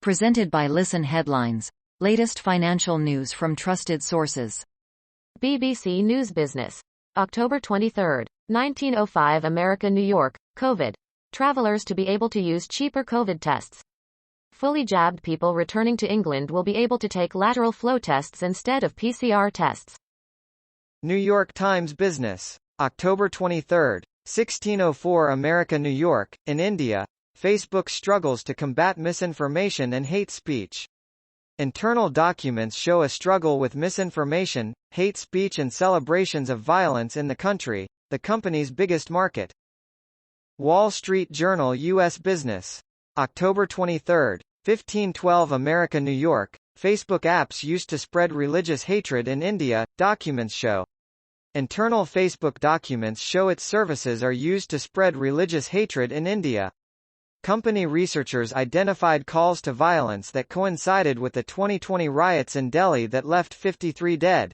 Presented by Listen Headlines. Latest financial news from trusted sources. BBC News Business. October 23, 1905 America, New York, COVID. Travelers to be able to use cheaper COVID tests. Fully jabbed people returning to England will be able to take lateral flow tests instead of PCR tests. New York Times Business. October 23, 1604 America, New York, in India, Facebook struggles to combat misinformation and hate speech. Internal documents show a struggle with misinformation, hate speech and celebrations of violence in the country, the company's biggest market. Wall Street Journal U.S. Business. October 23, 1512 America, New York, Facebook apps used to spread religious hatred in India, documents show. Internal Facebook documents show its services are used to spread religious hatred in India. Company researchers identified calls to violence that coincided with the 2020 riots in Delhi that left 53 dead.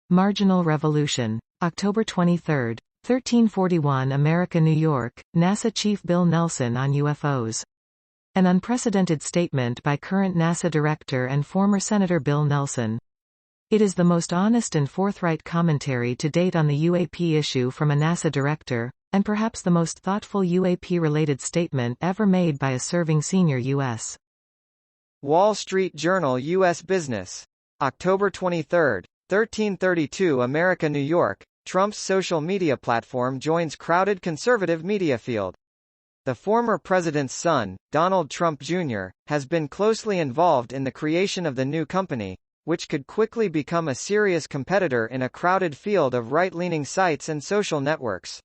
Marginal Revolution. October 23, 1341 America, New York, NASA Chief Bill Nelson on UFOs. An unprecedented statement by current NASA Director and former Senator Bill Nelson. It is the most honest and forthright commentary to date on the UAP issue from a NASA director, and perhaps the most thoughtful UAP-related statement ever made by a serving senior U.S. Wall Street Journal U.S. Business. October 23, 1332 America, New York, Trump's social media platform joins crowded conservative media field. The former president's son, Donald Trump Jr., has been closely involved in the creation of the new company, which could quickly become a serious competitor in a crowded field of right-leaning sites and social networks.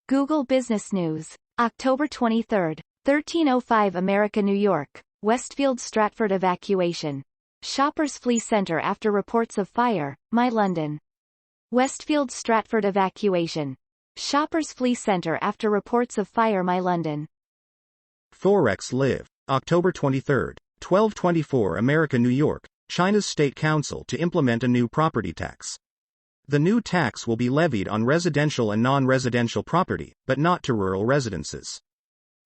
Google Business News. October 23, 1305 America, New York, Westfield Stratford evacuation. Shoppers flee center after reports of fire, MyLondon. Westfield Stratford evacuation. Shoppers flee center after reports of fire, MyLondon. Forex Live. October 23, 1224 America, New York, China's State Council to implement a new property tax. The new tax will be levied on residential and non-residential property, but not to rural residences.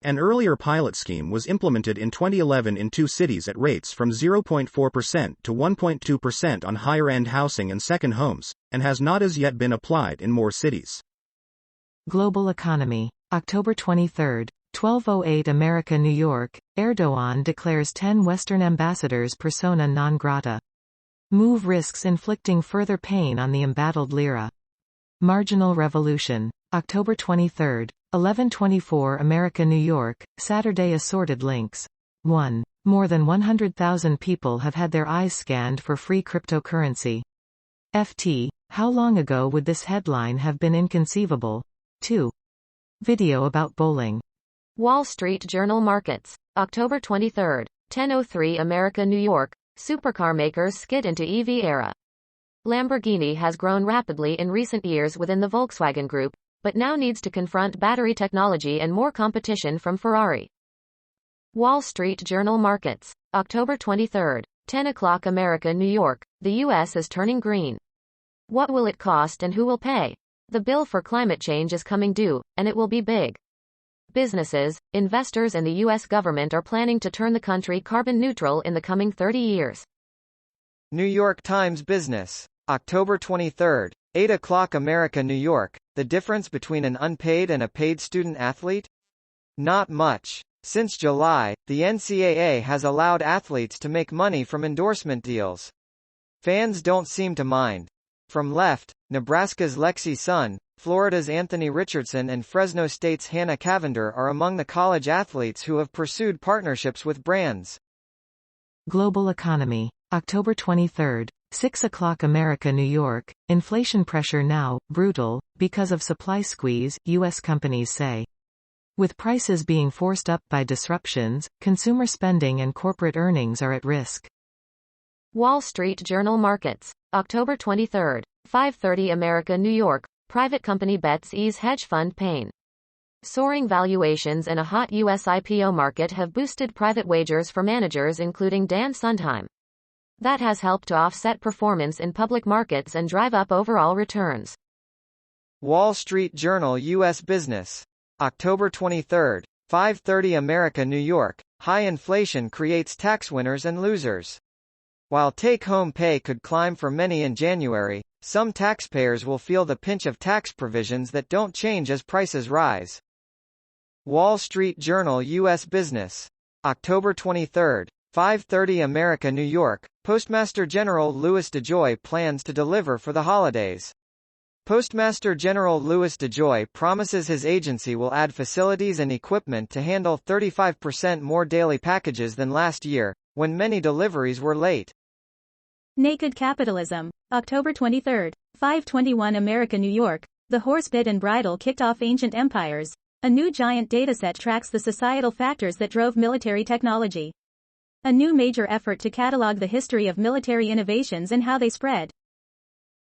An earlier pilot scheme was implemented in 2011 in 2 cities at rates from 0.4% to 1.2% on higher-end housing and second homes, and has not as yet been applied in more cities. Global Economy. October 23, 1208 America, New York, Erdogan declares 10 Western ambassadors persona non grata. Move risks inflicting further pain on the embattled lira. Marginal Revolution. October 23, 1124 America, New York, Saturday assorted links. 1. More than 100,000 people have had their eyes scanned for free cryptocurrency. FT, how long ago would this headline have been inconceivable? 2. Video about bowling. Wall Street Journal Markets. October 23, 1003 America, New York, supercar makers skid into EV era. Lamborghini has grown rapidly in recent years within the Volkswagen Group, but now needs to confront battery technology and more competition from Ferrari. Wall Street Journal Markets. October 23, 10 o'clock America, New York, the U.S. is turning green. What will it cost and who will pay? The bill for climate change is coming due, and it will be big. Businesses, investors and the U.S. government are planning to turn the country carbon neutral in the coming 30 years. New York Times Business. October 23, 8 o'clock America, New York, the difference between an unpaid and a paid student athlete? Not much. Since July, the NCAA has allowed athletes to make money from endorsement deals. Fans don't seem to mind. From left, Nebraska's Lexi Sun, Florida's Anthony Richardson and Fresno State's Hannah Cavender are among the college athletes who have pursued partnerships with brands. Global Economy. October 23, 6 o'clock America, New York, inflation pressure now, brutal, because of supply squeeze, U.S. companies say. With prices being forced up by disruptions, consumer spending and corporate earnings are at risk. Wall Street Journal Markets. October 23, 5:30 America, New York, private company bets ease hedge fund pain. Soaring valuations and a hot U.S. IPO market have boosted private wagers for managers including Dan Sondheim. That has helped to offset performance in public markets and drive up overall returns. Wall Street Journal U.S. Business. October 23, 5:30 America, New York, high inflation creates tax winners and losers. While take-home pay could climb for many in January, some taxpayers will feel the pinch of tax provisions that don't change as prices rise. Wall Street Journal U.S. Business. October 23, 5:30 America New York, Postmaster General Louis DeJoy plans to deliver for the holidays. Postmaster General Louis DeJoy promises his agency will add facilities and equipment to handle 35% more daily packages than last year, when many deliveries were late. Naked Capitalism. October 23, 5:21 America New York, the horse bit and bridle kicked off ancient empires. A new giant dataset tracks the societal factors that drove military technology. A new major effort to catalog the history of military innovations and how they spread.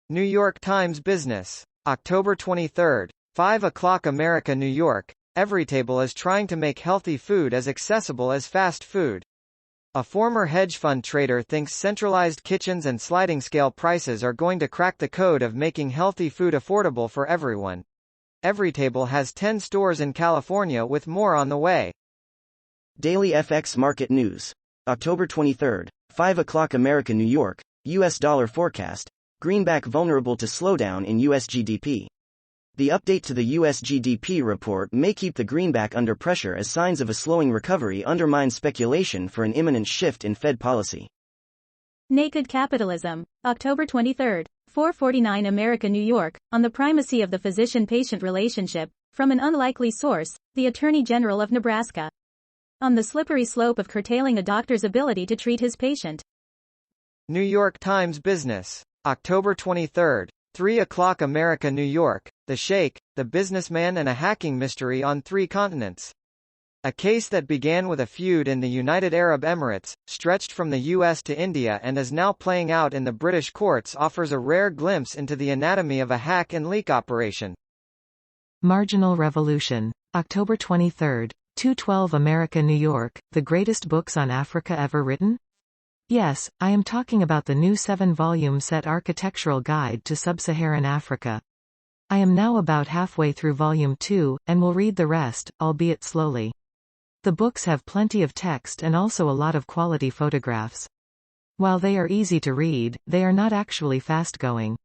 New York Times Business. October 23, 5 o'clock America New York, Everytable is trying to make healthy food as accessible as fast food. A former hedge fund trader thinks centralized kitchens and sliding scale prices are going to crack the code of making healthy food affordable for everyone. Everytable has 10 stores in California with more on the way. Daily FX Market News. October 23, 5 o'clock America New York, US dollar forecast, greenback vulnerable to slowdown in US GDP. The update to the US GDP report may keep the greenback under pressure as signs of a slowing recovery undermine speculation for an imminent shift in Fed policy. Naked Capitalism. October 23, 4:49 America New York, on the primacy of the physician-patient relationship, from an unlikely source, the Attorney General of Nebraska. On the slippery slope of curtailing a doctor's ability to treat his patient. New York Times Business. October 23, 3 o'clock America New York, the Sheikh, the businessman and a hacking mystery on 3 continents. A case that began with a feud in the United Arab Emirates, stretched from the US to India and is now playing out in the British courts offers a rare glimpse into the anatomy of a hack and leak operation. Marginal Revolution. October 23, 2:12 America New York, the greatest books on Africa ever written? Yes, I am talking about the new 7-volume set architectural guide to sub-Saharan Africa. I am now about halfway through volume 2, and will read the rest, albeit slowly. The books have plenty of text and also a lot of quality photographs. While they are easy to read, they are not actually fast-going.